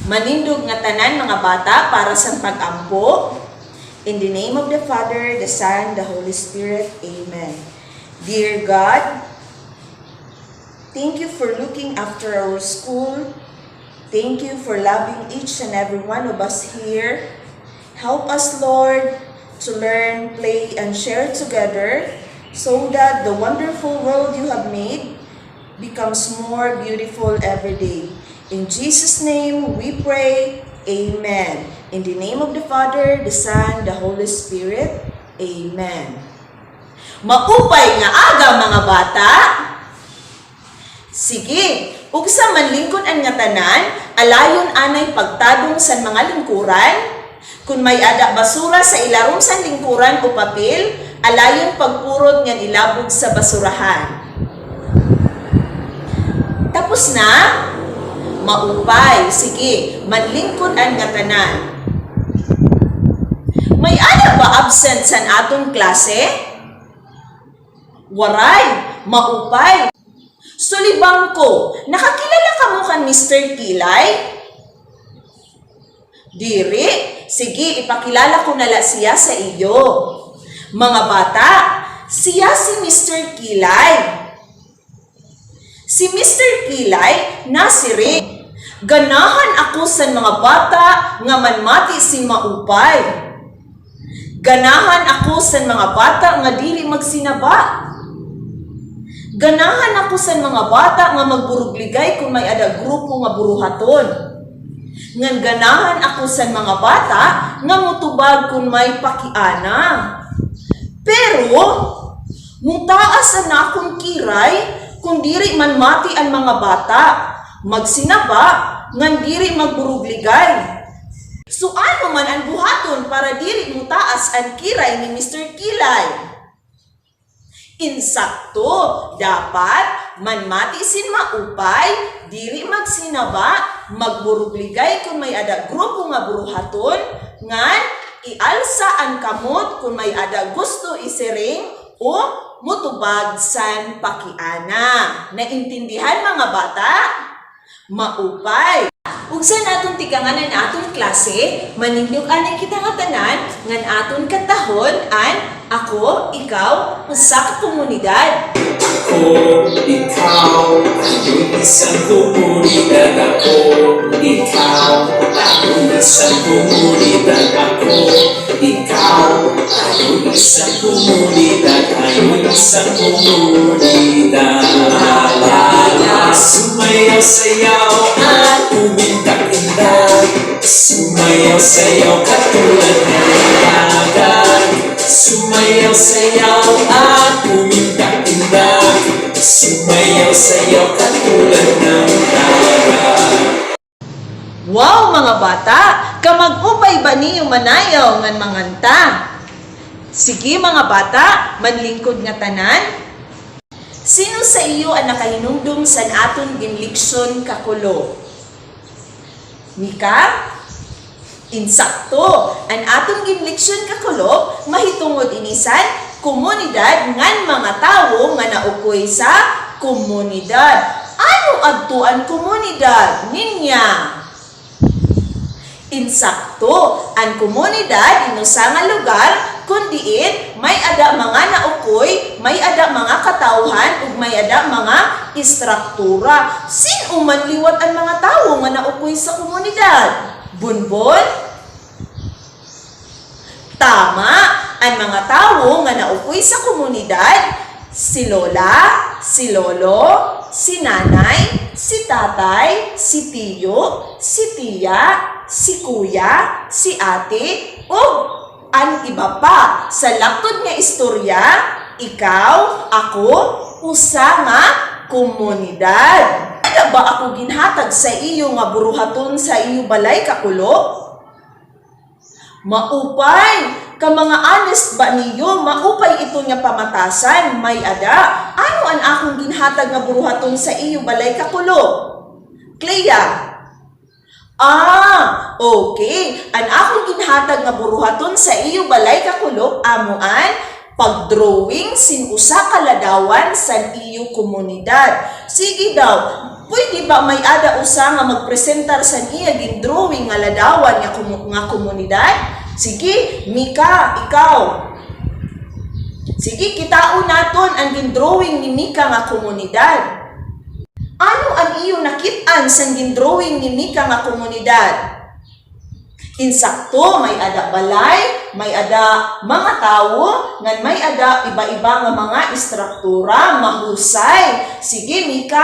Manindog nga tanan mga bata para sa pag-ampo. In the name of the Father, the Son, the Holy Spirit. Amen. Dear God, thank you for looking after our school. Thank you for loving each and every one of us here. Help us, Lord, to learn, play, and share together so that the wonderful world you have made becomes more beautiful every day. In Jesus' name we pray, Amen. In the name of the Father, the Son, the Holy Spirit, Amen. Maupay nga aga mga bata. Sige, ug sa manlingkod-an nga tanan, alayon anay pagtadong sa mga lingkuran. Kung may ada basura sa ilarom sa lingkuran o papel, alayon pagpurot nga ilabog sa basurahan. Tapos na? Maupay. Sige, manlingkod ang nga tanan. May ada ba absent sa aton klase? Waray, maupay. Sulibang ko, nakakilala ka mo kan Mr. Kilay? Diri, sige, ipakilala ko nala siya sa iyo. Mga bata, siya si Mr. Kilay. Si Mr. Kilay nasiri. Ganahan ako sa mga bata nga manmati si maupay. Ganahan ako sa mga bata nga dili magsinaba. Ganahan ako sa mga bata nga magburugligay kung may ada grupo nga buruhaton. Ngan ganahan ako sa mga bata nga mutubag kung may pakiana. Pero, mutaas na akong kiray kung diri man mati ang mga bata, magsinaba, ngan diri magburugligay. So ano man ang buhaton para diri mutaas ang kiray ni Mr. Kilay? Insakto, dapat manmati sin maupay, diri magsinaba, magburugligay kung may ada grupo nga buruhaton, ngan ialsa ang kamot kung may ada gusto isiring o mutubag san pakiana. Naintindihan mga bata? Maupay. Ug sa naton tiganganan aton klase, manindog anay kita nga tanan ngan aton katahon an ako, ikaw, sa komunidad. Ako, ikaw, tayo'y isang komunidad. Ako, ikaw, tayo'y isang komunidad. Ako, ikaw, tayo'y isang komunidad. Tayo'y isang komunidad. Sumayaw-sayaw at umindak-indak. Sumayaw-sayaw katulad ng dagat. Sumayaw-sayaw at umindak-indak. Sumayaw-sayaw katulad ng dagat. Wow mga bata, kamag-upay ba niyo manayaw ngan manganta? Sige mga bata, manlingkod nga tanan. Sino sa iyo ang nakahinumdum sa aton ginleksyon kakulo? Mika? Insakto, ang aton ginleksyon kakulo, mahitungod inisan, komunidad ngan mga tawo nga naukoy sa komunidad. Ano adtuan komunidad? Ninya? Insakto, ang komunidad inusa nga lugar kung diin may ada mga naukoy, may ada mga katawhan, ug may ada mga istruktura. Sino man liwat ang mga tawo nga naukoy sa komunidad? Bunbon? Tama, ang mga tawo nga naukoy sa komunidad, si lola, si lolo, si nanay, si tatay, si tiyo, si tiya, si kuya, si ate, o ang iba pa. Sa laktod nga istorya, ikaw, ako, usa nga komunidad. Ano ba ako ginhatag sa iyo nga buruhaton sa iyo balay kakulo? Maupay, ka mga honest ba niyo, maupay ito nga pamatasan, may ada. Ano ang akong ginhatag nga buruhaton sa iyo balay kakulo? Clea? Okay. Ang akong ginhatag nga buruhaton sa iyo balay kakulo, amuan, pagdrawing sin usa ka ladawan sa iyo komunidad. Sige daw, pwede ba may ada usa nga magpresentar sa iya gindrawing nga ladawan nga komunidad? Sige, Mika, ikaw. Sige, kitaon naton ang gindrawing ni Mika nga komunidad. Ano ang iyo nakit-an sa gindrawing ni Mika nga komunidad? Insakto, may ada balay, may ada mga tao, ngan may ada iba-iba nga mga istruktura, mahusay. Sige, Mika,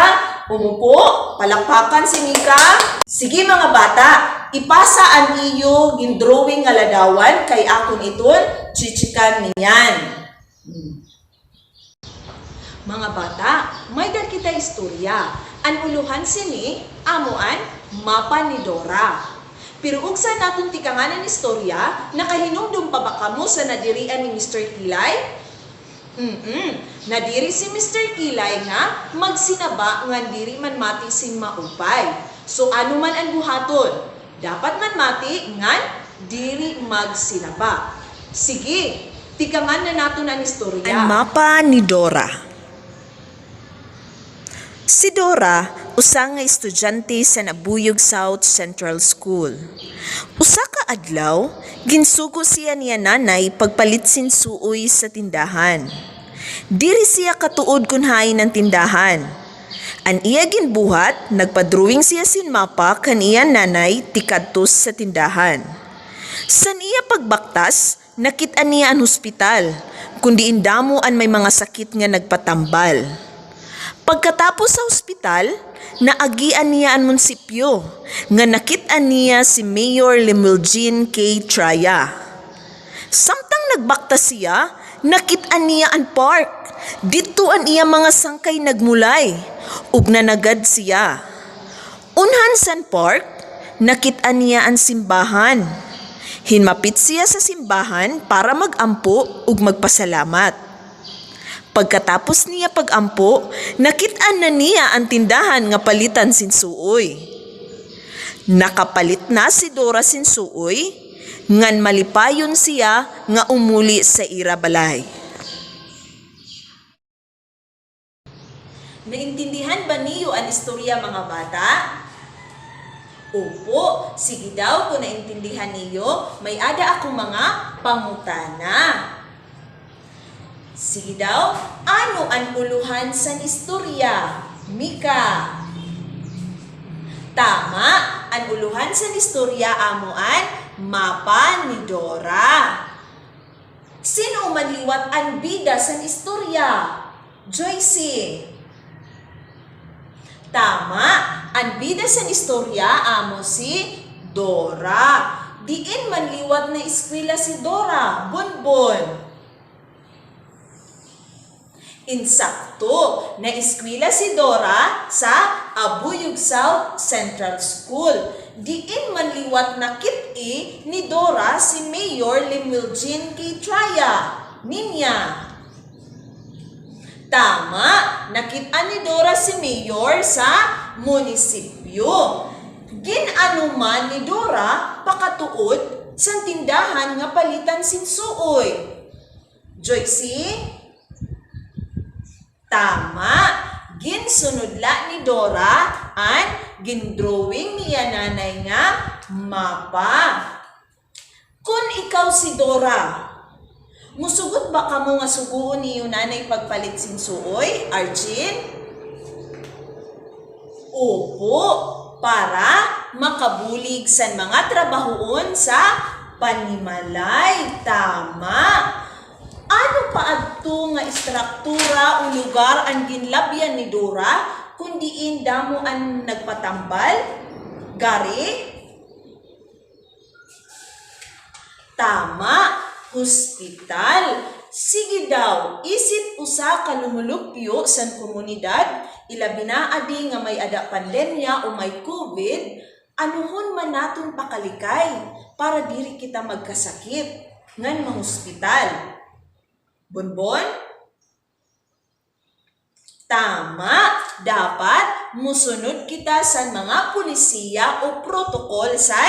umupo, palakpakan si Mika. Sige mga bata, ipasa ang iyo gindrawing nga ladawan kay akon iton, chichikan niyan. Mga bata, may dal kita istorya. Ang uluhan sini, amuan, mapa ni Dora. Pero ugsa naton tikanganan istorya, nakahinumdum pa ba kamo sa nadirian ni Mr. Kilay? Nadiri si Mr. Kilay nga magsinaba nga diri man mati sin maupay. So ano man ang buhaton? Dapat man mati ngan diri magsinaba. Sige, tikangan na naton ang istorya. Ang mapa ni Dora. Si Dora, usa nga estudyante sa Nabuyog South Central School. Usa ka adlaw, ginsugo siya niya nanay pagpalit sin suoy sa tindahan. Diri siya katuod kunhay ng tindahan. An iya ginbuhat, nagpadrawing siya sin mapa kan iya nanay tikadtos sa tindahan. San iya pagbaktas, nakit-an niya ang hospital, kundi indamo an may mga sakit nga nagpatambal. Pagkatapos sa ospital, naagian niya ang munisipyo nga nakit-an niya si Mayor Lemuelgin K. Traya. Samtang nagbakta siya, nakit-an niya ang park. Dito an iya mga sangkay nagmulay, ug nanagad siya. Unhan san park, nakit-an niya ang simbahan. Hinmapit siya sa simbahan para magampo ug magpasalamat. Pagkatapos niya pagampo, nakit-an na niya ang tindahan nga palitan sin suoy. Nakapalit na si Dora sin suoy, ngan malipayon siya nga umuli sa irabalay. Naintindihan ba niyo ang istorya mga bata? Opo, sige daw kung naintindihan niyo, may ada akong mga pangutana. Sige daw, ano ang uluhan sa istorya? Mika. Tama, ang uluhan sa istorya amuan, mapa ni Dora. Sino manliwat ang bida sa istorya? Joyce. Tama, ang bida sa istorya amo si Dora. Diin manliwat na eskwela si Dora, Bonbon. Insakto, na eskwela si Dora sa Abuyog South Central School. Diin manliwat na kit-i ni Dora si Mayor Lemuelgin K. Traya, Ninya. Tama, nakita ni Dora si Mayor sa munisipyo. Ginanuman ni Dora pakatuod sa tindahan nga palitan sin suoy. Joyce? Tama, ginsunodla ni Dora ang gindrawing niya nanay nga mapa. Kung ikaw si Dora, musugot ba kamo nga suguon niyo nanay pagpalit sin suoy, Arjin? Opo, para makabulig sa mga trabahoon sa panimalay. Tama. Ano pa adto nga istruktura o lugar ang ginlabyan ni Dora kundi indamo ang nagpatambal? Gari? Tama, hospital. Sige daw, isip usa ka lumulupyo sa komunidad, ilabi na adi nga may ada pandemya o may COVID, anuhon man naton pakalikay para diri kita magkasakit ngan mahospital. Bonbon? Tama, dapat musunod kita sa mga pulisiya o protokol sa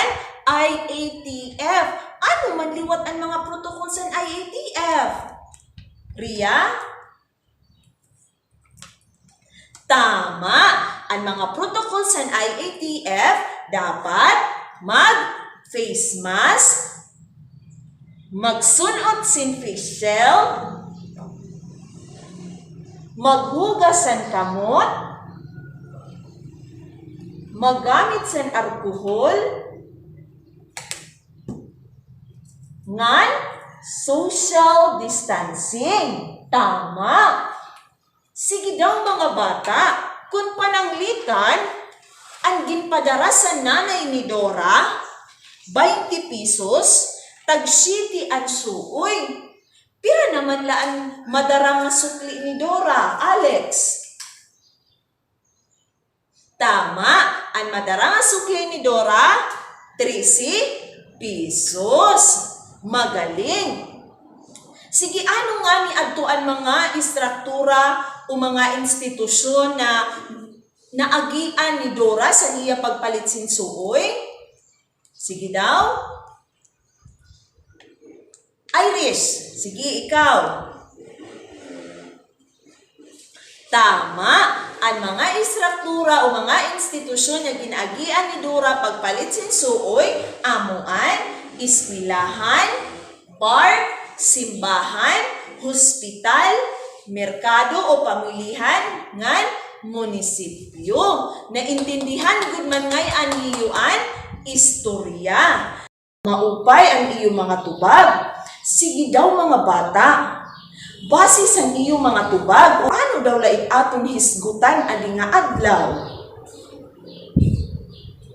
IATF. Ano man liwat ang mga protokol sa IATF? Ria? Tama! Ang mga protocol sa IATF dapat mag-face mask, magsunod sin face shield, maghugas san kamot, magamit san alcohol, ngan social distancing. Tama! Sige daw mga bata, kung pananglitan, ang ginpadara sa nanay ni Dora, 20 pesos, tag-shiti at suoy. Pira naman laan madarang nga sukli ni Dora, Alex? Tama, ang madarang nga sukli ni Dora, 13 pesos. Magaling. Sige, ano nga ni adtuan mga istruktura o mga institusyon na naagian ni Dora sa iya pagpalit sin suoy? Sige daw. Irish, sige ikaw. Tama, ang mga istruktura o mga institusyon na ginagian ni Dora pagpalit sin suoy, amuan, eskwelahan, park, simbahan, hospital, merkado o pamilihan ngan munisipyo. Naintindihan gud man ngay aniyuan istorya. Maupay ang iyong mga tubag. Sige daw mga bata. Base sa iyong mga tubag, ano daw laing aton hisgutan ali nga adlaw?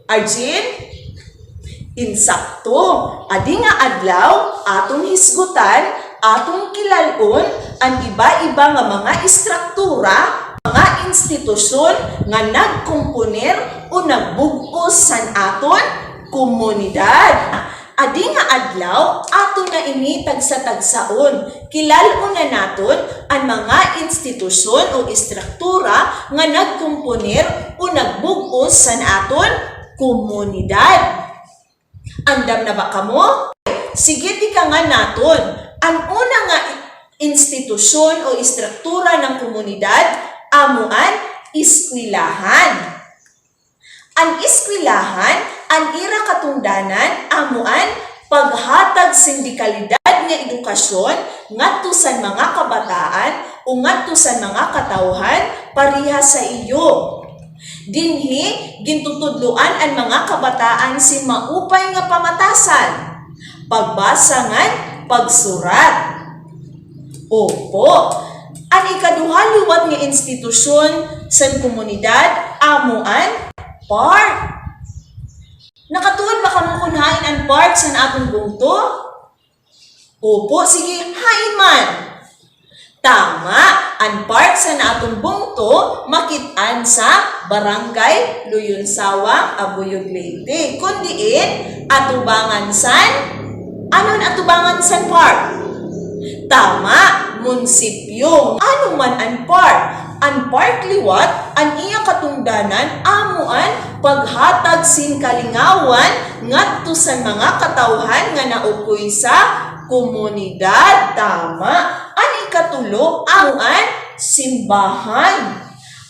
Arjin? Insakto, adi nga adlaw, atong hisgutan, atong kilalon, ang iba-iba nga mga istruktura, mga institusyon nga nagkomponer o nagbugos san aton komunidad. Adi nga adlaw, aton na ini tagsa-tagsaon. Kilalon na naton ang mga institusyon o istruktura nga nagkomponer o nagbugos san aton komunidad. Andam na ba kamo? Sige, di ka nga naton. Ang una nga institusyon o istruktura ng komunidad, amuan, eskwelahan. Ang eskwelahan, ang ira katungdanan, amuan, paghatag sindikalidad nga edukasyon, ngadto sa mga kabataan, o ngadto sa mga katawhan, pariha sa iyo. Dinhi, gintutudluan ang mga kabataan sin maupay nga pamatasan. Pagbasa ngan pagsurat. Opo, ang ikaduha liwat nga institusyon sa komunidad, amuan, park. Nakatuon ba kamo kunhain ang park sa atong bungto? Opo, sige, hain man. Tama, ang park sa atong bungto makitaan sa Barangay Luyonsawang, Abuyog Leyte. Kundiin, atubangan san? Anon atubangan san park? Tama, munisipyo. Ano man ang park? Ang park liwat, ang iya katungdanan, amuan, paghatag sin kalingawan, ngadto sa mga katawhan nga naukoy sa komunidad. Tama. Ang ikatulo, amuan, simbahan.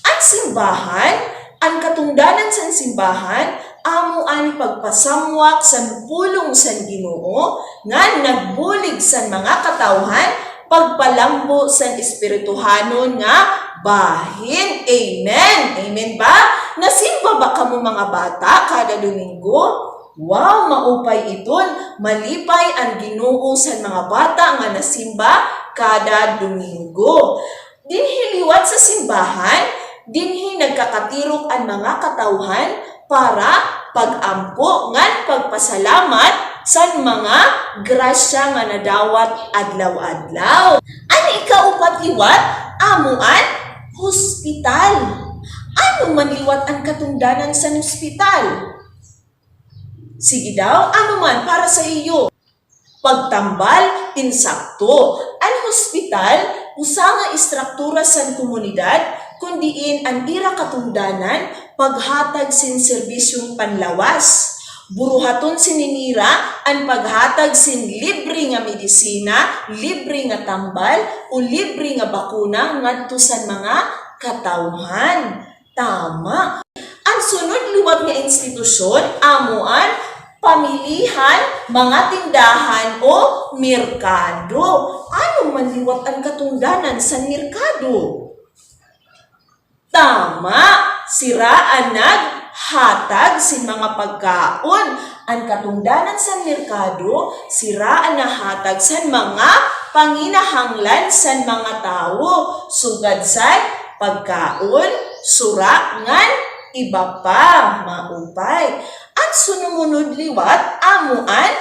Ang simbahan, ang katungdanan sa simbahan, amuan pagpasamwak sa pulong sa Ginoo nga nagbulig sa mga katawhan, pagpalambo sa espirituhanon nga bahin. Amen. Amen ba? Nasimba ba kamo mga bata kada Domingo? Wow, maupay iton. Malipay ang Ginoo sa mga bata nga nasimba kada Domingo. Dinhi liwat sa simbahan, dinhi nagkakatirok ang mga katawhan para pagampo ngan pagpasalamat sa mga grasya nga nadawat adlaw-adlaw. Ano ikaupat liwat? Amuan, hospital. Ano man liwat ang katungdanan sa hospital? Sige daw, ano man para sa iyo? Pagtambal, insakto. Ang hospital, usa nga istruktura sa komunidad, kundiin ang ira katungdanan, paghatag sin serbisyong panlawas. Buruhaton sininira ang paghatag sin libre nga medisina, libre nga tambal, o libre nga bakuna ngadto sa mga katawhan. Tama. Ang sunod luwag nga institusyon, amuan, pamilihan, mga tindahan o merkado. Ano man liwat ang katungdanan sa merkado? Tama. Siraan naghatag sin mga pagkaon. Ang katungdanan sa merkado, siraan na hatag sa mga panginahanglan sa mga tao. Sugad sa pagkaon, sura, ngan, iba pa, maupay. Ang sunumunod liwat, amuan,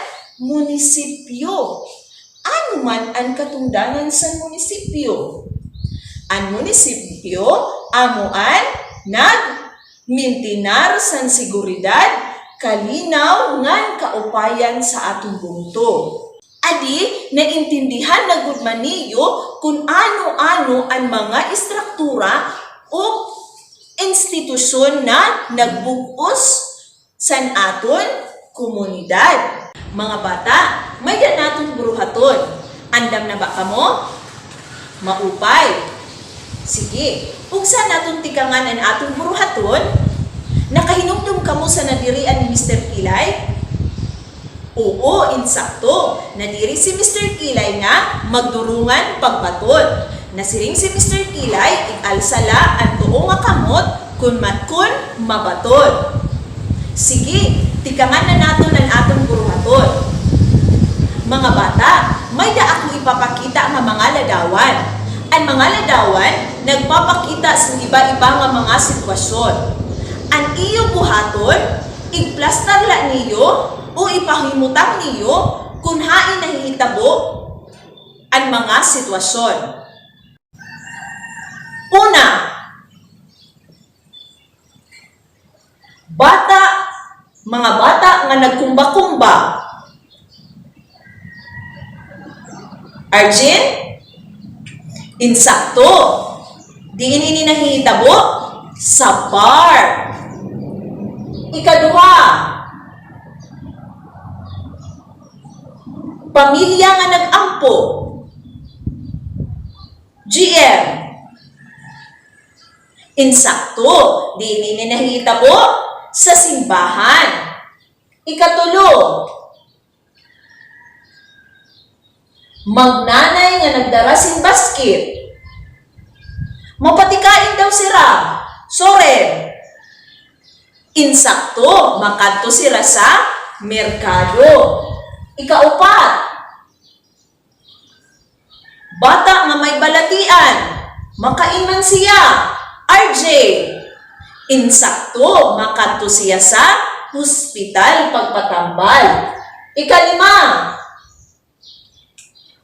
munisipyo. Ano man ang katungdanan sa munisipyo? Ang munisipyo, amuan, nagmintinar san seguridad, kalinaw ngan kaupayan sa atong bungto. Adi, naintindihan na gud man niyo kung ano-ano ang mga istruktura o institusyon na nagbugos san aton komunidad. Mga bata, may naton buruhaton. Andam na ba kamo? Maupay. Sige, ugsa naton tikangan ang atong buruhaton. Nakahinumdum kamo sa nadirian ni Mr. Kilay? Oo, insakto. Nadiri si Mr. Kilay nga magdurungan pagbaton. Nasiring si Mr. Kilay, ikalsala ang tuong nga kamot kun mabaton. Sige, tikangan na nato ang atong buruhaton. Mga bata, may da ako ipapakita nga mga ladawan. Ang mga ladawan, nagpapakita sa iba-iba nga mga sitwasyon. Ang iyo buhaton, igplastar la niyo o ipahimutang niyo kung hain nahihitabo ang mga sitwasyon. Una, mga bata nga nagkumba-kumba. Arjin? Insakto. Diin ini nahihitabo sa bar. Ikaduha, pamilya nga nag-ampo. GM. Insakto. Diin ini nahihitabo sa simbahan. Ikatulo, magnanay nga nagdara sin basket. Mapatikain daw sira. Sore. Insakto, makadto sira sa merkado. Ikaupat, bata nga may balatian. Makain man siya. RJ. Insakto, makadto siya sa hospital pagpatambal. Ikalima,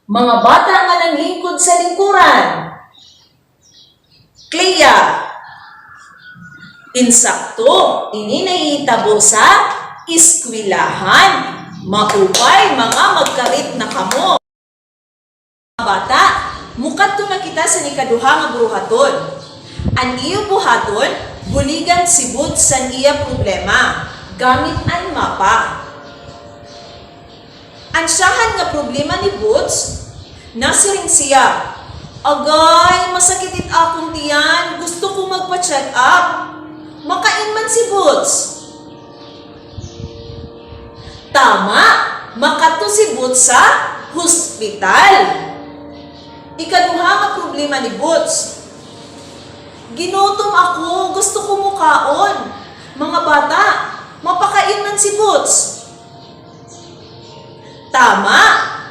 mga bata nga nanglingkod sa lingkuran. Clea. Insakto, ini nahihitabo sa iskwilahan. Maupay, mga magkarit na kamo. Mga bata, mukadto na kita sa nikaduha nga buruhaton. Ang iyo buhaton, buligan sibut sa iya problema, gamit ang mapa. Ang siyahan nga problema ni Boots, nasiring siya. Agay, masakit it akong tiyan, gusto ko magpa-check up. Makain man si Boots. Tama, makato si Boots sa hospital. Ikaduha nga problema ni Boots. Ginutom ako, gusto ko mukaon. Mga bata, mapakain man si Boots. Tama,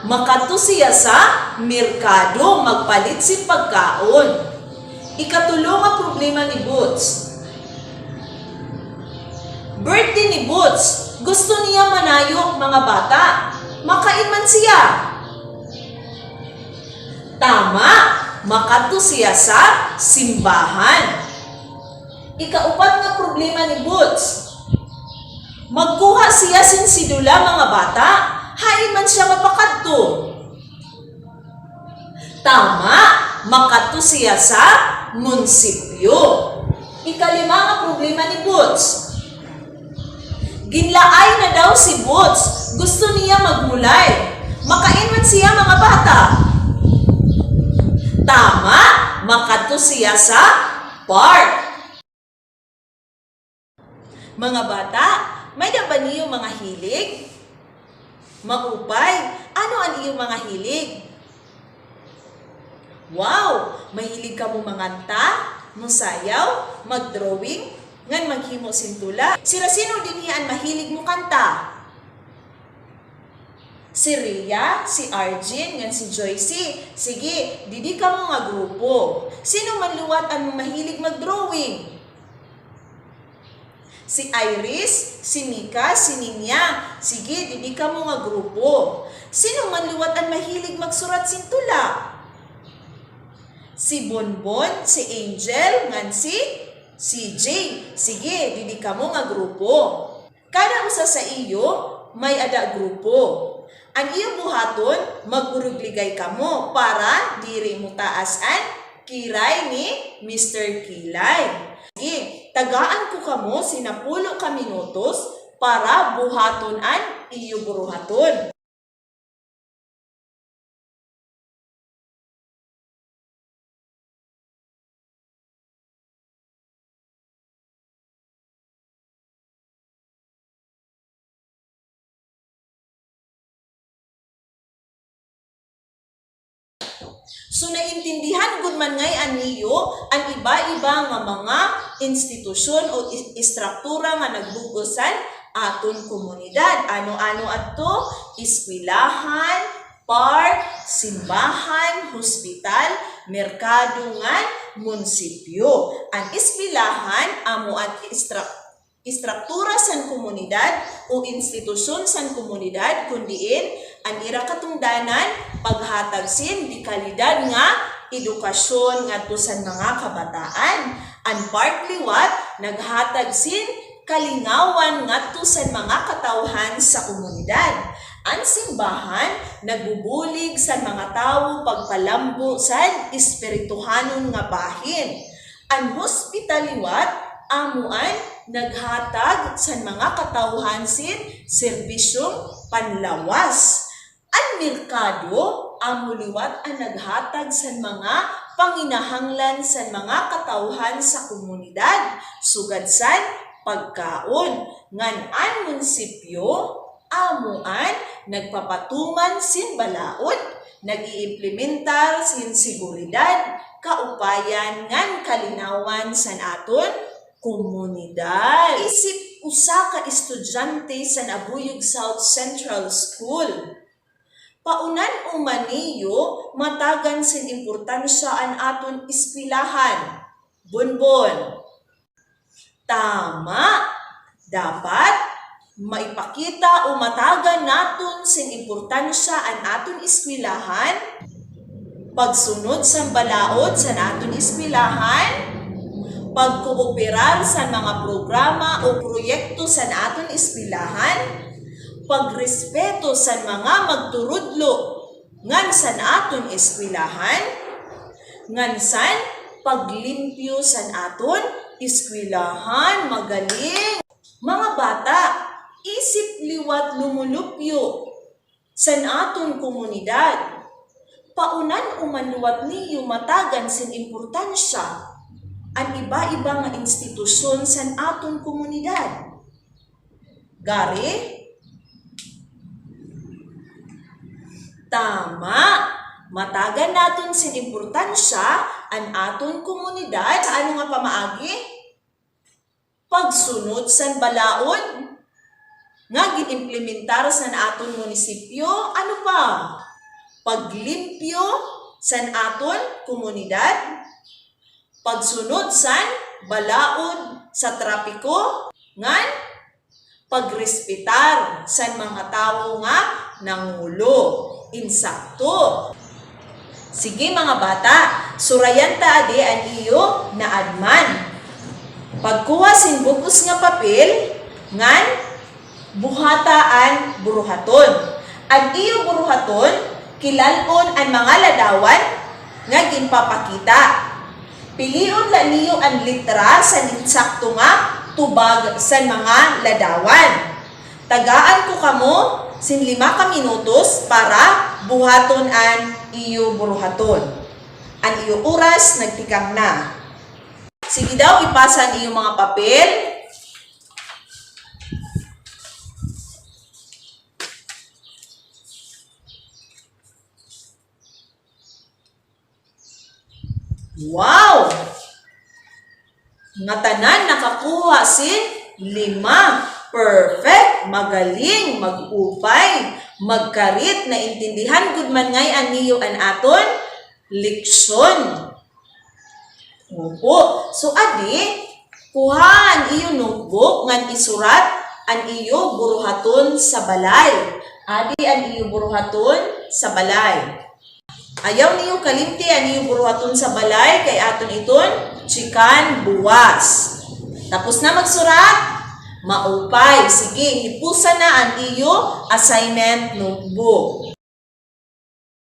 makato siya sa merkado, magpalit si pagkaon. Ikatulo nga problema ni Boots. Birthday ni Boots, gusto niya manayok mga bata. Makain man siya. Tama, makato siya sa simbahan. Ikaupat nga problema ni Boots. Magkuha siya sin sidula mga bata. Hain man siya mapakadto. Tama, makato siya sa munisipyo. Ikalima nga problema ni Boots. Ginlaay na daw si Boots. Gusto niya magmulay. Makain man siya mga bata. Tama, makato siya sa park. Mga bata, may ba niyo mga hilig? Maupay, ano ang iyong mga hilig? Wow, mahilig ka mo manganta, musayaw, mag-drawing, ngan maghimo sintula. Sino din yan mahilig mo kanta? Si Rhea, si Arjin, ngan si Joycey. Sige, didi ka mo nga grupo. Sino man luwat ang mahilig mag-drawing? Si Iris, si Mika, si Ninya. Sige, didi ka mo nga grupo. Sino man luwat ang mahilig magsurat sintula? Si Bonbon, si Angel, ngan si CJ. Sige, didi ka mo nga grupo. Kada usa sa iyo, may ada grupo. Ang iyong buhaton, magurugligay ka mo para diri mo taas ang kiray ni Mr. Kilay. Sige, tagaan ko kamo sinapulo ka minutos para buhaton ang iyong buruhaton. So naintindihan gud man ngay aniyo ang iba-iba nga mga institusyon o istruktura nga nagbugusan aton komunidad. Ano-ano adto? Eskwelahan, park, simbahan, hospital, merkado ngan munisipyo. Ang eskwelahan amo ang istruktura san komunidad o institusyon san komunidad kundiin ang ira katungdanan paghatag sin di kalidad nga edukasyon ngadto sa mga kabataan. Ang park liwat naghatag sin kalingawan ngadto sa mga katawhan sa komunidad. Ang simbahan nagbubulig sa mga tawo pagpalambo sa espirituhanon nga bahin. Ang hospital liwat amuan naghatag sa mga katawhan sin serbisyong panlawas. Ang merkado amo liwat ang naghatag sa mga panginahanglan sa mga katawhan sa komunidad sugad sa pagkaon. Ngan ang munisipyo amuan nagpapatuman sin balaod, nag-iimplementar sin seguridad, kaupayan ngan kalinawan sa aton komunidad. Isip usa ka estudyante sa Nabuyog South Central School. Paunan umaniyo matagan sin importansya ang aton eskwelahan. Bonbon. Tama. Dapat maipakita o matagan naton sin importansya ang aton eskwelahan. Pagsunod sa balaod sa aton eskwelahan. Pagkooperar sa mga programa o proyekto sa aton eskwelahan. Pagrespeto sa mga magturudlo ngan sa aton eskwelahan, ngan san paglimpyo sa aton eskwelahan. Magaling! Mga bata, isip liwat lumulupyo sa aton komunidad. Paunan umanuwat niyo matagan sin importansya ang iba-iba nga institusyon sa aton komunidad. Gari? Tama! Matagan naton sin importansya ang aton komunidad sa ano nga pamaagi? Pagsunod sa balaod nga ginimplementar sa aton munisipyo. Ano pa? Paglimpyo sa aton komunidad. Pagsunod sa balaod sa trapiko. Ngan pagrespetar sa mga tawo nga nangulo. Insakto. Sige mga bata, surayan ta adi ang iyo na adman. Pagkuha sin bugos nga papel, ngan buhataan buruhaton. Ang iyo buruhaton, kilalon ang mga ladawan nga ginpapakita. Pilion la niyo ang litra sa insakto nga tubag sa mga ladawan. Tagaan ko kamo sin 5 ka minutos para buhaton an iyo buruhaton. An iyo oras nagtikang na. Sige daw, ipasa ang iyong mga papel. Wow! Nga tanan nakakuha sin 5. Perfect! Magaling, mag-upay, magkarit, naintindihan gud man ngay aniyo an aton leksyon. Opo. So adi, kuha ang iyo notebook ngan isurat ang iyo buruhaton sa balay. Adi ang iyo buruhaton sa balay. Ayaw niyo kalimti ang iyo buruhaton sa balay kay aton iton chikan buwas. Tapos na magsurat, maupay. Sige, hipusa na ang iyo assignment notebook.